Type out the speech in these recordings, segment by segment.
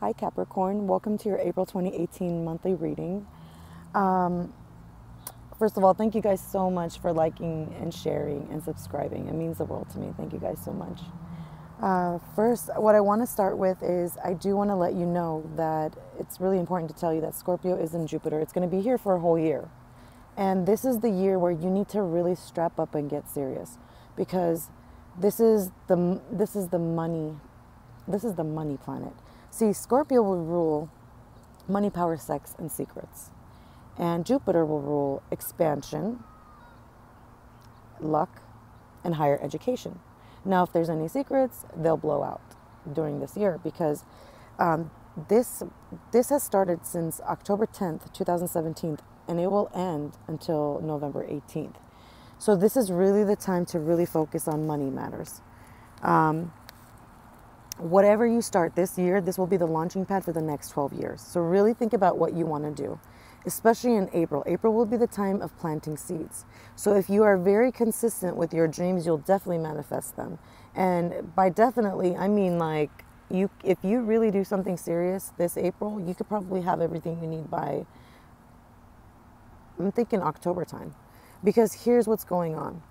Hi Capricorn, welcome to your April 2018 monthly reading. Um, First of all, thank you guys so much for liking and sharing and subscribing. It means the world to me. Thank you guys so much. First, what I want to start with is I do want to let you know that it's really important to tell you that Scorpio is in Jupiter. It's going to be here for a whole year. And this is the year where you need to really strap up and get serious, because this is the money planet. See, Scorpio will rule money, power, sex, and secrets. And Jupiter will rule expansion, luck, and higher education. Now, if there's any secrets, they'll blow out during this year, because um, this has started since October 10th, 2017, and it will end until November 18th. So this is really the time to really focus on money matters. Um, Whatever you start this year, this will be the launching pad for the next 12 years. So really think about what you want to do, especially in April. April will be the time of planting seeds. So if you are very consistent with your dreams, you'll definitely manifest them. And by definitely, I mean like if you really do something serious this April, you could probably have everything you need by, I'm thinking October time. Because here's what's going on.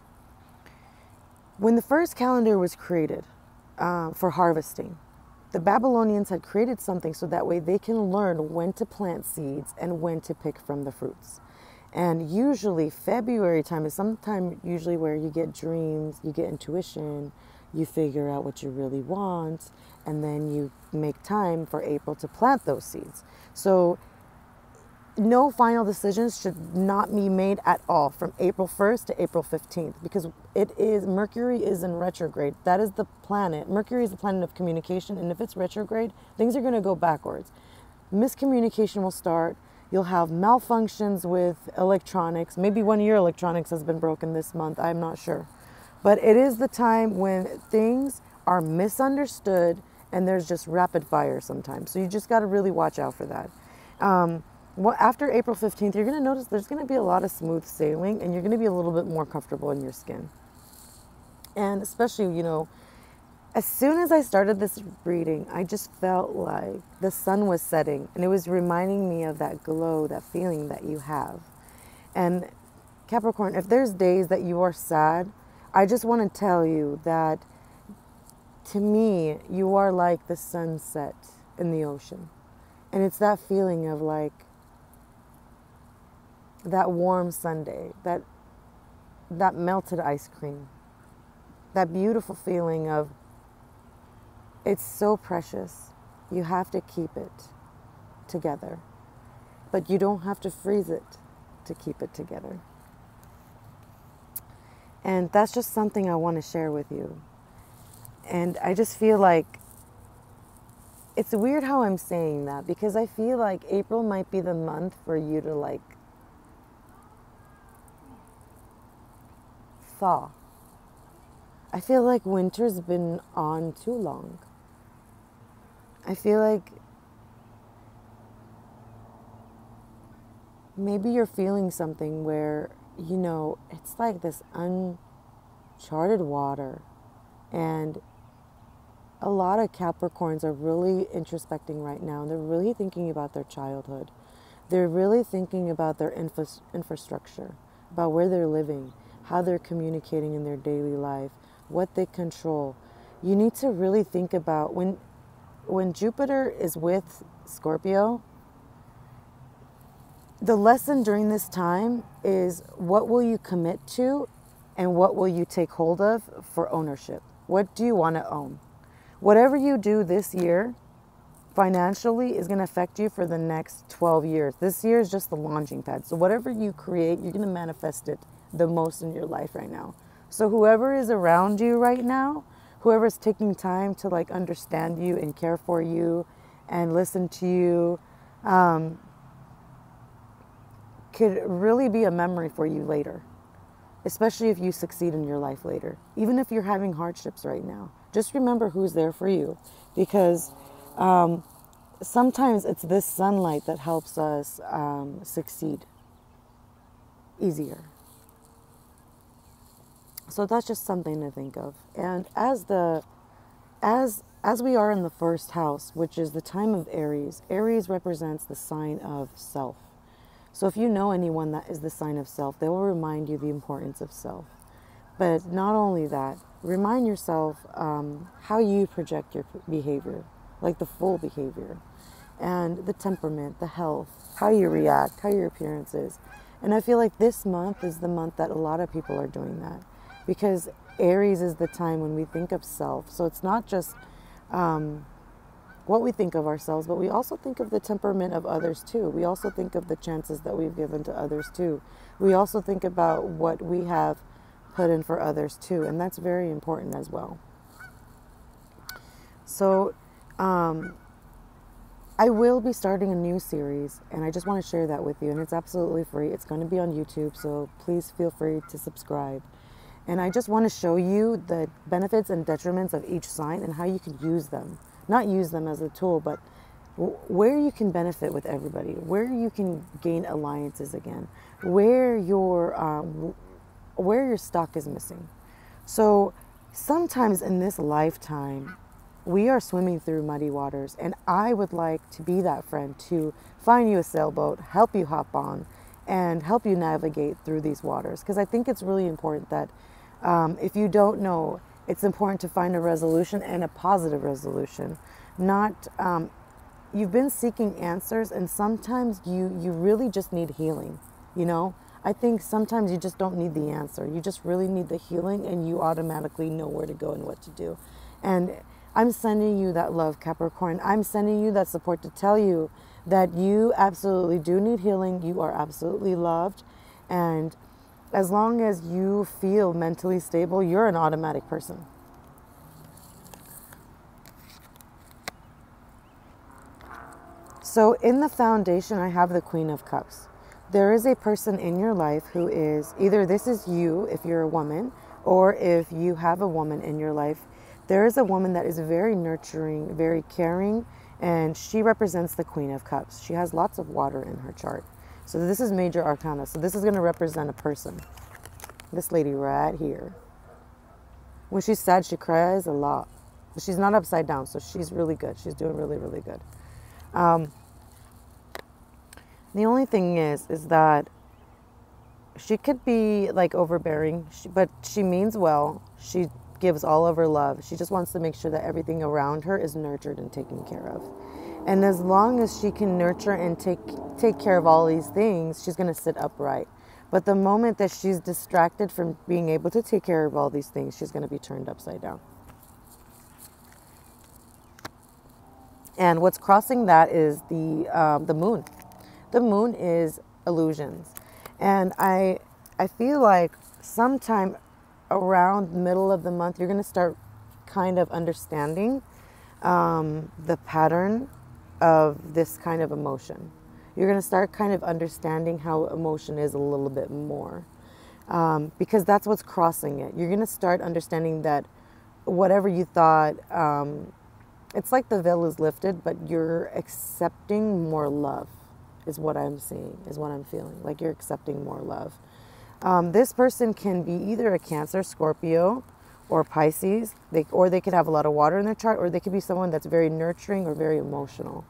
When the first calendar was created, for harvesting, the Babylonians had created something so that way they can learn when to plant seeds and when to pick from the fruits. And usually February time is sometime usually where you get dreams, you get intuition, you figure out what you really want, and then you make time for April to plant those seeds. So no final decisions should not be made at all from April 1st to April 15th, because Mercury is in retrograde. That is the planet. Mercury is the planet of communication, and if it's retrograde, things are going to go backwards. Miscommunication will start. You'll have malfunctions with electronics. Maybe one of your electronics has been broken this month. I'm not sure. But it is the time when things are misunderstood and there's just rapid fire sometimes. So you just got to really watch out for that. After April 15th, you're going to notice there's going to be a lot of smooth sailing, and you're going to be a little bit more comfortable in your skin. And especially, as soon as I started this reading, I just felt like the sun was setting, and it was reminding me of that glow, that feeling that you have. And Capricorn, if there's days that you are sad, I just want to tell you that to me, you are like the sunset in the ocean. And it's that feeling of like, that warm Sunday, that melted ice cream, that beautiful feeling of it's so precious. You have to keep it together, but you don't have to freeze it to keep it together. And that's just something I want to share with you. And I just feel like it's weird how I'm saying that, because I feel like April might be the month for you to like thaw. I feel like winter's been on too long. I feel like maybe you're feeling something where, it's like this uncharted water, and a lot of Capricorns are really introspecting right now, and they're really thinking about their childhood. They're really thinking about their infrastructure, about where they're living, how they're communicating in their daily life, what they control. You need to really think about when Jupiter is with Scorpio, the lesson during this time is what will you commit to and what will you take hold of for ownership? What do you want to own? Whatever you do this year financially is going to affect you for the next 12 years. This year is just the launching pad. So whatever you create, you're going to manifest it the most in your life right now. So whoever is around you right now, whoever's taking time to like understand you and care for you and listen to you, could really be a memory for you later, especially if you succeed in your life later. Even if you're having hardships right now, just remember who's there for you, because sometimes it's this sunlight that helps us succeed easier. So that's just something to think of. And as the as we are in the first house, which is the time of Aries, Aries represents the sign of self. So if you know anyone that is the sign of self, they will remind you the importance of self. But not only that, remind yourself how you project your behavior, like the full behavior, and the temperament, the health, how you react, how your appearance is. And I feel like this month is the month that a lot of people are doing that, because Aries is the time when we think of self. So it's not just what we think of ourselves, but we also think of the temperament of others too. We also think of the chances that we've given to others too. We also think about what we have put in for others too, and that's very important as well. So I will be starting a new series, and I just want to share that with you, and it's absolutely free. It's going to be on YouTube, so please feel free to subscribe. And I just want to show you the benefits and detriments of each sign and how you can use them. Not use them as a tool, but where you can benefit with everybody, where you can gain alliances again, where your stock is missing. So sometimes in this lifetime, we are swimming through muddy waters, and I would like to be that friend to find you a sailboat, help you hop on, and help you navigate through these waters. Because I think it's really important that if you don't know, it's important to find a resolution, and a positive resolution. Not, you've been seeking answers, and sometimes you really just need healing, you know? I think sometimes you just don't need the answer. You just really need the healing, and you automatically know where to go and what to do. And I'm sending you that love, Capricorn. I'm sending you that support to tell you that you absolutely do need healing. You are absolutely loved. And as long as you feel mentally stable, you're an automatic person. So in the foundation, I have the Queen of Cups. There is a person in your life who is, either this is you if you're a woman, or if you have a woman in your life, there is a woman that is very nurturing, very caring, and she represents the Queen of Cups. She has lots of water in her chart. So this is major arcana. So this is going to represent a person. This lady right here. When she's sad, she cries a lot. But she's not upside down, so she's really good. She's doing really, really good. The only thing is that she could be like overbearing, but she means well. She gives all of her love. She just wants to make sure that everything around her is nurtured and taken care of. And as long as she can nurture and take care of all these things, she's going to sit upright. But the moment that she's distracted from being able to take care of all these things, she's going to be turned upside down. And what's crossing that is the moon. The moon is illusions. And I feel like sometime around the middle of the month, you're going to start kind of understanding the pattern of this kind of emotion. You're going to start kind of understanding how emotion is a little bit more, because that's what's crossing it. You're going to start understanding that whatever you thought, it's like the veil is lifted, but you're accepting more love is what I'm seeing, is what I'm feeling. Like you're accepting more love. This person can be either a Cancer, Scorpio, or Pisces, or they could have a lot of water in their chart, or they could be someone that's very nurturing or very emotional.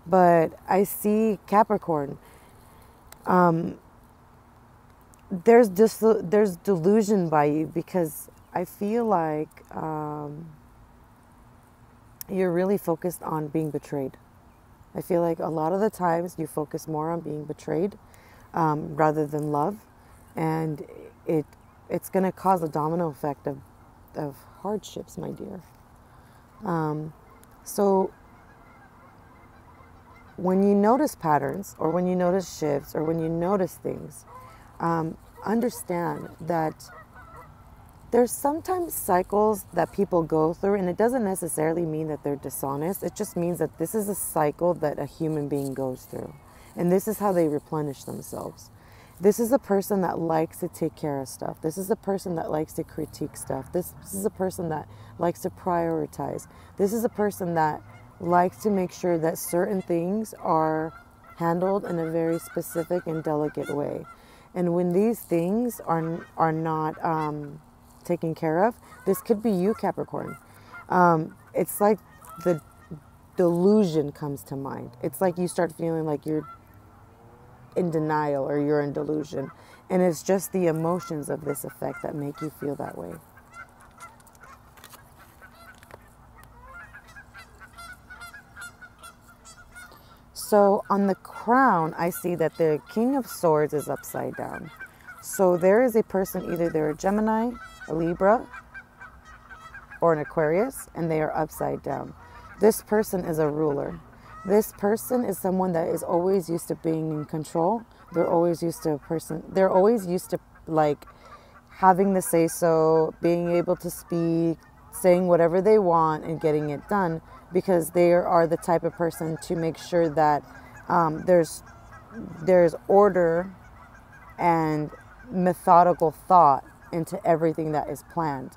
But I see Capricorn. There's delusion by you, because I feel like you're really focused on being betrayed. I feel like a lot of the times you focus more on being betrayed rather than love, and it's going to cause a domino effect of hardships, my dear. So when you notice patterns, or when you notice shifts, or when you notice things, understand that there's sometimes cycles that people go through, and it doesn't necessarily mean that they're dishonest. It just means that this is a cycle that a human being goes through, and this is how they replenish themselves. This is a person that likes to take care of stuff. This is a person that likes to critique stuff. This is a person that likes to prioritize. This is a person that likes to make sure that certain things are handled in a very specific and delicate way. And when these things are not taken care of, this could be you, Capricorn. it's like the delusion comes to mind. It's like you start feeling like you're in denial or you're in delusion. And it's just the emotions of this effect that make you feel that way. So on the crown, I see that the King of Swords is upside down. So there is a person, either they're a Gemini, a Libra, or an Aquarius, and they are upside down. This person is a ruler. This person is someone that is always used to being in control. They're always used to they're always used to like having the say so, being able to speak, saying whatever they want and getting it done, because they are the type of person to make sure that there's order and methodical thought into everything that is planned.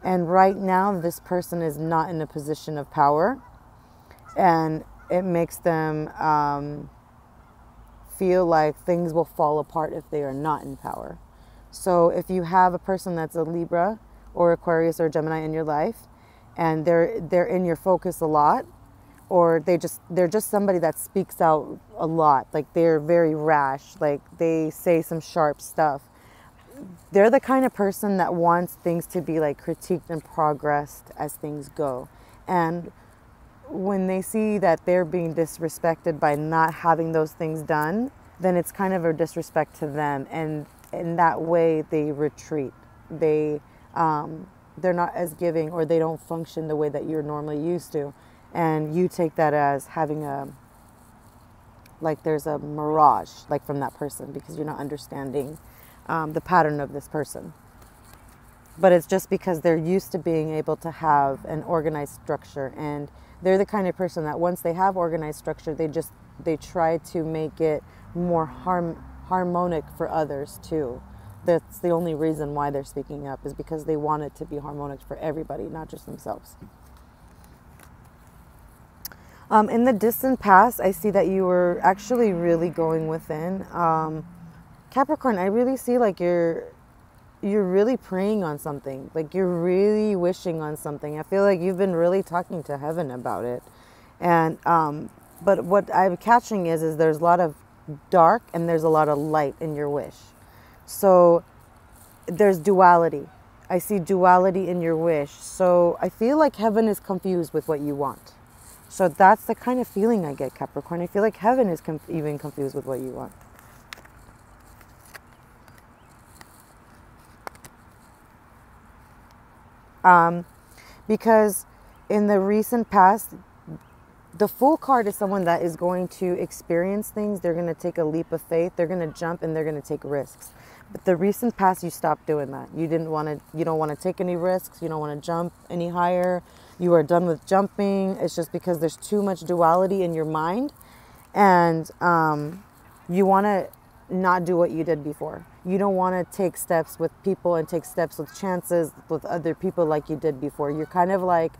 And right now, this person is not in a position of power, and it makes them feel like things will fall apart if they are not in power. So if you have a person that's a Libra or Aquarius or Gemini in your life, and they're in your focus a lot, or they're just somebody that speaks out a lot, like they're very rash, like they say some sharp stuff. They're the kind of person that wants things to be like critiqued and progressed as things go. And when they see that they're being disrespected by not having those things done, then it's kind of a disrespect to them. And in that way, they retreat. They're not as giving, or they don't function the way that you're normally used to. And you take that as having like there's a mirage, like from that person, because you're not understanding the pattern of this person. But it's just because they're used to being able to have an organized structure, and they're the kind of person that once they have organized structure, they try to make it more harmonic for others too. That's the only reason why they're speaking up, is because they want it to be harmonic for everybody, not just themselves. In the distant past, I see that you were actually really going within. Capricorn, I really see like you're really praying on something, like you're really wishing on something. I feel like you've been really talking to heaven about it. And but what I'm catching is there's a lot of dark and there's a lot of light in your wish. So there's duality. I see duality in your wish. So I feel like heaven is confused with what you want. So that's the kind of feeling I get, Capricorn. I feel like heaven is even confused with what you want. Because in the recent past, the Fool card is someone that is going to experience things. They're going to take a leap of faith. They're going to jump and they're going to take risks. But the recent past, you stopped doing that. You don't want to take any risks. You don't want to jump any higher. You are done with jumping. It's just because there's too much duality in your mind. And you want to not do what you did before. You don't want to take steps with people and take steps with chances with other people like you did before. You're kind of like,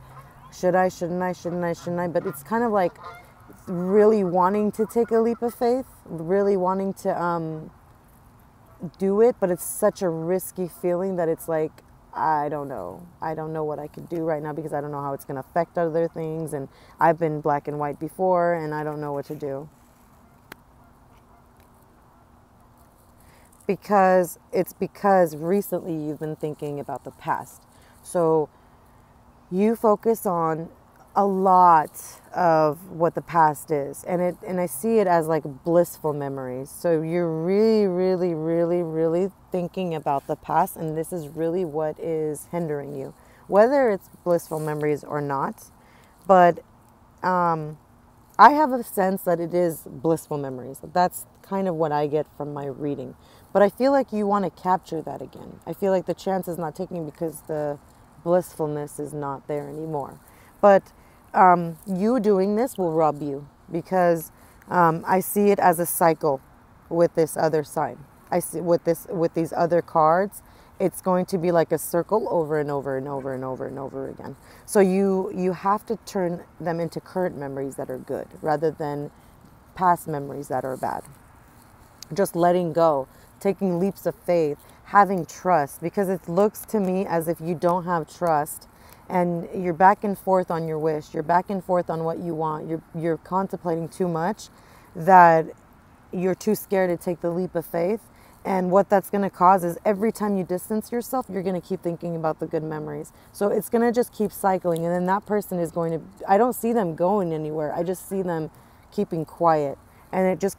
should I, shouldn't I, shouldn't I, shouldn't I? But it's kind of like really wanting to take a leap of faith, really wanting to do it, but it's such a risky feeling that it's like, I don't know. I don't know what I could do right now because I don't know how it's going to affect other things. And I've been black and white before and I don't know what to do. Because recently you've been thinking about the past. So you focus on a lot of what the past is, and I see it as like blissful memories. So you're really, really, really, really thinking about the past, and this is really what is hindering you, whether it's blissful memories or not. But I have a sense that it is blissful memories. That's kind of what I get from my reading. But I feel like you want to capture that again. I feel like the chance is not taken because the blissfulness is not there anymore. But you doing this will rob you, because I see it as a cycle with this other sign. I see with these other cards, it's going to be like a circle over and over and over and over and over again. So you have to turn them into current memories that are good rather than past memories that are bad. Just letting go, taking leaps of faith, having trust, because it looks to me as if you don't have trust and you're back and forth on your wish, you're back and forth on what you want, you're contemplating too much, that you're too scared to take the leap of faith. And what that's going to cause is every time you distance yourself, you're going to keep thinking about the good memories. So it's going to just keep cycling. And then that person is going to, I don't see them going anywhere. I just see them keeping quiet. And it just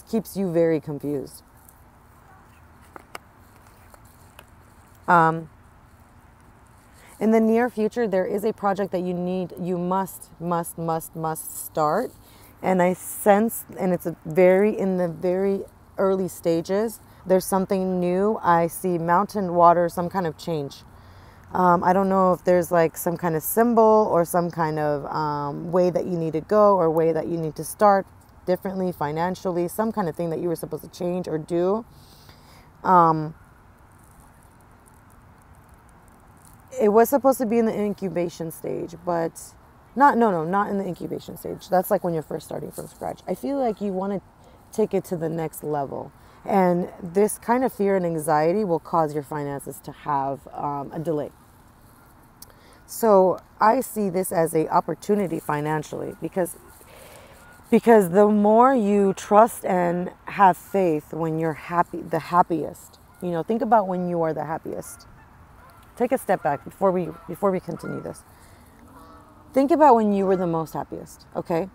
keeps you very confused. In the near future, there is a project that you must start. And I sense, and it's in the very early stages, there's something new. I see mountain water, some kind of change. I don't know if there's like some kind of symbol or some kind of way that you need to go, or way that you need to start differently financially, some kind of thing that you were supposed to change or do. It was supposed to be in the incubation stage, but not in the incubation stage. That's like when you're first starting from scratch. I feel like you want to take it to the next level. And this kind of fear and anxiety will cause your finances to have a delay. So I see this as an opportunity financially, because the more you trust and have faith when you're happy, the happiest. Think about when you are the happiest. Take a step back before we continue this. Think about when you were the most happiest, okay?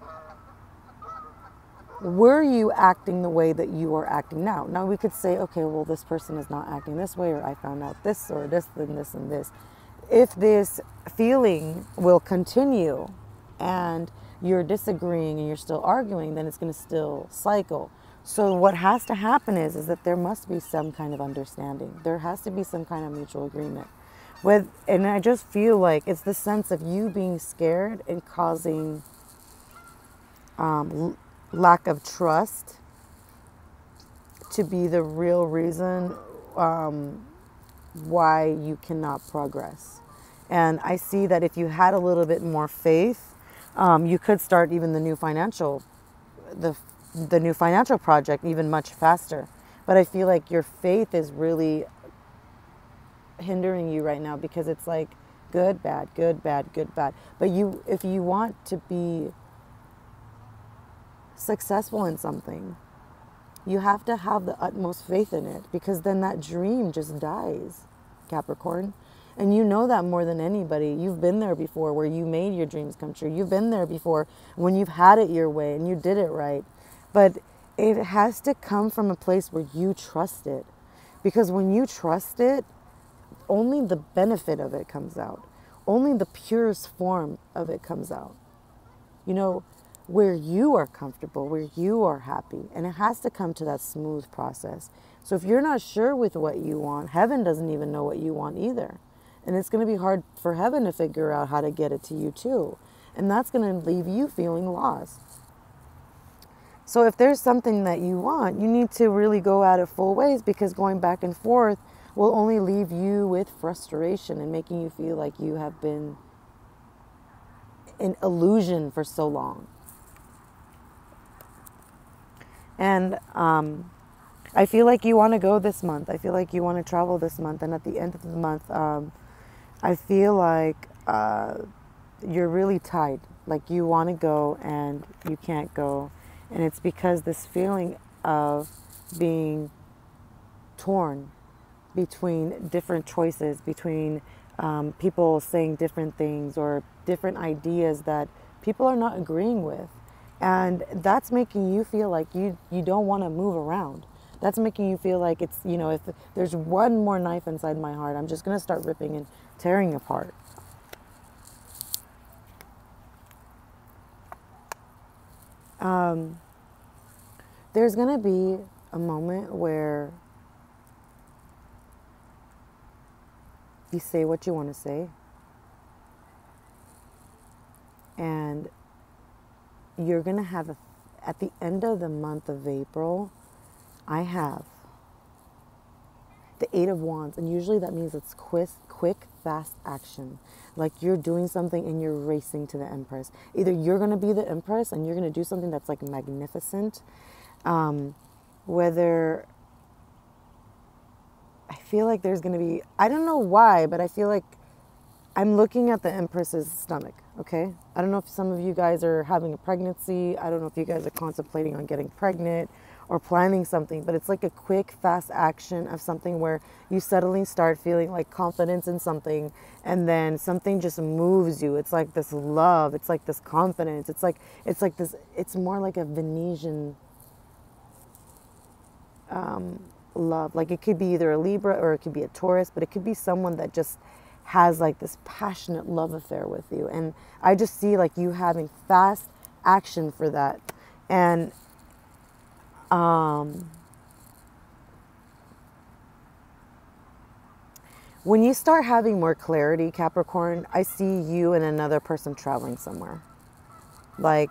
Were you acting the way that you are acting now? Now we could say, okay, well, this person is not acting this way, or I found out this, or this, and this, and this. If this feeling will continue and you're disagreeing and you're still arguing, then it's going to still cycle. So what has to happen is that there must be some kind of understanding. There has to be some kind of mutual agreement. And I just feel like it's the sense of you being scared and causing lack of trust to be the real reason why you cannot progress. And I see that if you had a little bit more faith, you could start even the new financial project even much faster. But I feel like your faith is really hindering you right now, because it's like good, bad, good, bad, good, bad. But if you want to be successful in something, you have to have the utmost faith in it, because then that dream just dies, Capricorn. And you know that more than anybody. You've been there before, where you made your dreams come true. You've been there before when you've had it your way and you did it right. But it has to come from a place where you trust it, because when you trust it, only the benefit of it comes out. Only the purest form of it comes out. Where you are comfortable, where you are happy. And it has to come to that smooth process. So if you're not sure with what you want, heaven doesn't even know what you want either. And it's going to be hard for heaven to figure out how to get it to you too. And that's going to leave you feeling lost. So if there's something that you want, you need to really go at it full ways, because going back and forth will only leave you with frustration and making you feel like you have been in illusion for so long. And I feel like you want to go this month. I feel like you want to travel this month. And at the end of the month, I feel like you're really tied. Like you want to go and you can't go. And it's because this feeling of being torn between different choices, between people saying different things or different ideas that people are not agreeing with. And that's making you feel like you don't want to move around. That's making you feel like it's, if there's one more knife inside my heart, I'm just going to start ripping and tearing apart. There's going to be a moment where you say what you want to say, and you're going to have at the end of the month of April, I have the 8 of Wands, and usually that means it's quick, fast action. Like you're doing something and you're racing to the Empress. Either you're going to be the Empress and you're going to do something that's like magnificent, whether I feel like there's going to be, I don't know why, but I feel like I'm looking at the Empress's stomach, okay? I don't know if some of you guys are having a pregnancy. I don't know if you guys are contemplating on getting pregnant or planning something, but it's like a quick, fast action of something where you suddenly start feeling like confidence in something, and then something just moves you. It's like this love. It's like this confidence. It's like this, it's more like a Venetian love. Like it could be either a Libra or it could be a Taurus, but it could be someone that just has like this passionate love affair with you. And I just see like you having fast action for that. And when you start having more clarity, Capricorn, I see you and another person traveling somewhere. Like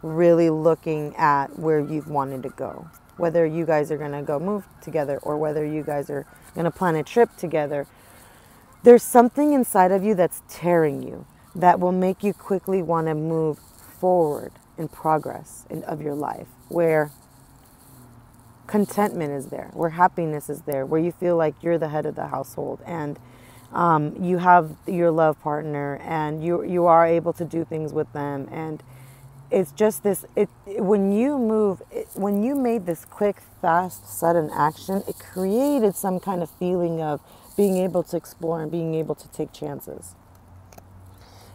really looking at where you've wanted to go. Whether you guys are going to go move together or whether you guys are going to plan a trip together. There's something inside of you that's tearing you that will make you quickly want to move forward in progress of your life, where contentment is there, where happiness is there, where you feel like you're the head of the household, and you have your love partner, and you are able to do things with them. And it's just this, when you made this quick, fast, sudden action, it created some kind of feeling of being able to explore and being able to take chances.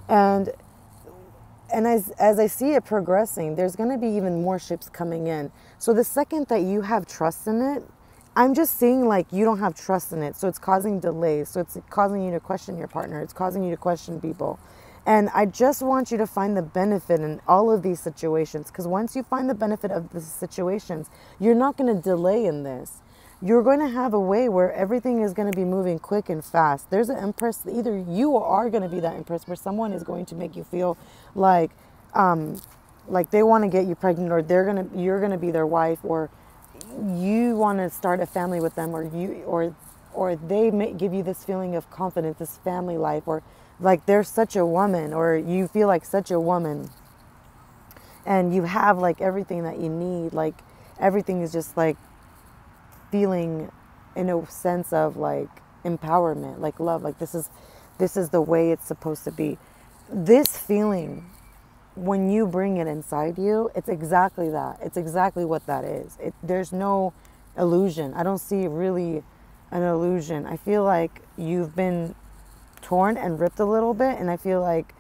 And as I see it progressing, there's going to be even more ships coming in. So the second that you have trust in it, I'm just seeing like you don't have trust in it. So it's causing delays. So it's causing you to question your partner. It's causing you to question people. And I just want you to find the benefit in all of these situations. Because once you find the benefit of the situations, you're not going to delay in this. You're going to have a way where everything is going to be moving quick and fast. There's an Empress, either you are going to be that Empress where someone is going to make you feel like they want to get you pregnant, or you're going to be their wife, or you want to start a family with them, or they may give you this feeling of confidence, this family life, or like they're such a woman, or you feel like such a woman, and you have like everything that you need. Like everything is just like feeling in a sense of like empowerment, like love, like this is the way it's supposed to be. This feeling, when you bring it inside you, it's exactly that. It's exactly what that is. There's no illusion. I don't see really an illusion. I feel like you've been torn and ripped a little bit, and I feel like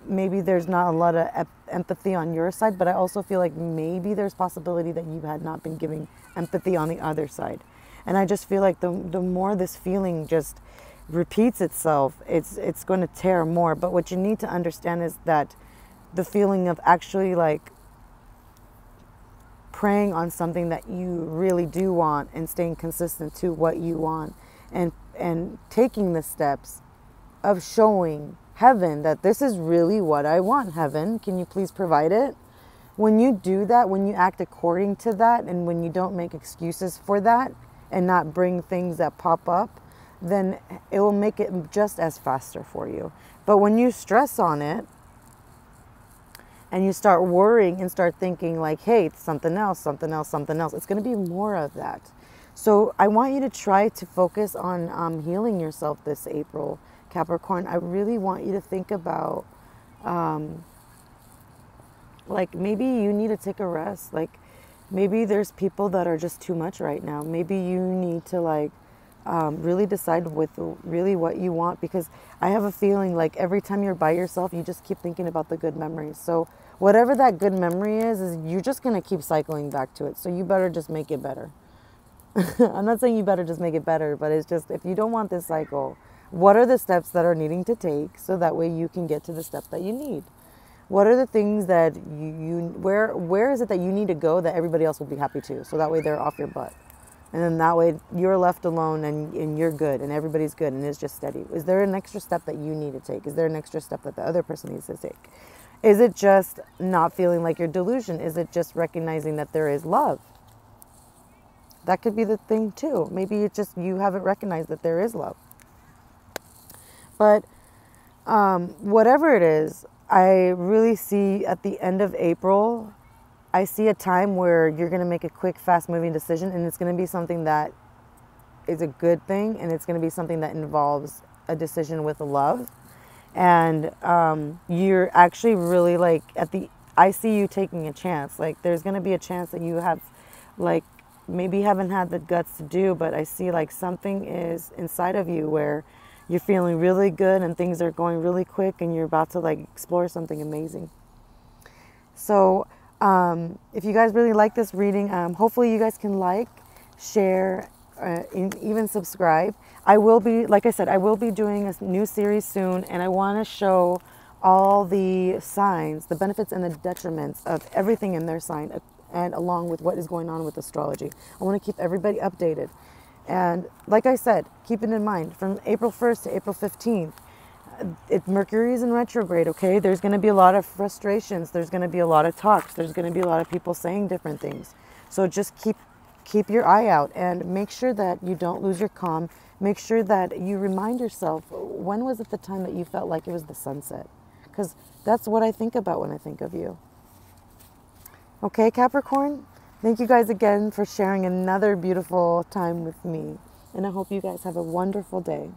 maybe there's not a lot of empathy on your side, but I also feel like maybe there's possibility that you had not been giving empathy on the other side. And I just feel like the more this feeling just repeats itself, it's going to tear more. But what you need to understand is that the feeling of actually like praying on something that you really do want and staying consistent to what you want, and taking the steps of showing heaven that this is really what I want. Heaven, can you please provide it? When you do that, when you act according to that, and when you don't make excuses for that and not bring things that pop up, then it will make it just as faster for you. But when you stress on it and you start worrying and start thinking like, hey, something else, something else, something else, it's going to be more of that. So I want you to try to focus on healing yourself this April, Capricorn. I really want you to think about like maybe you need to take a rest. Like maybe there's people that are just too much right now. Maybe you need to like really decide with really what you want, because I have a feeling like every time you're by yourself, you just keep thinking about the good memories. So whatever that good memory is you're just going to keep cycling back to it. So you better just make it better. I'm not saying you better just make it better, but it's just, if you don't want this cycle, what are the steps that are needing to take so that way you can get to the step that you need? What are the things that where is it that you need to go that everybody else will be happy to? So that way they're off your butt. And then that way you're left alone and you're good and everybody's good and it's just steady. Is there an extra step that you need to take? Is there an extra step that the other person needs to take? Is it just not feeling like your delusion? Is it just recognizing that there is love? That could be the thing too. Maybe it's just you haven't recognized that there is love. But whatever it is, I really see at the end of April, I see a time where you're going to make a quick, fast-moving decision, and it's going to be something that is a good thing, and it's going to be something that involves a decision with love. And you're actually really like I see you taking a chance. Like there's going to be a chance that you have, like, maybe you haven't had the guts to do, but I see like something is inside of you where you're feeling really good and things are going really quick and you're about to like explore something amazing. So if you guys really like this reading, hopefully you guys can like, share, even subscribe. I will be, like I said, I will be doing a new series soon, and I want to show all the signs, the benefits and the detriments of everything in their sign, and along with what is going on with astrology. I want to keep everybody updated. And like I said, keep it in mind, from April 1st to April 15th, Mercury is in retrograde, okay? There's going to be a lot of frustrations. There's going to be a lot of talks. There's going to be a lot of people saying different things. So just keep your eye out and make sure that you don't lose your calm. Make sure that you remind yourself, when was it the time that you felt like it was the sunset? Because that's what I think about when I think of you. Okay, Capricorn? Thank you guys again for sharing another beautiful time with me. And I hope you guys have a wonderful day.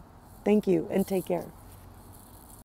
Thank you and take care.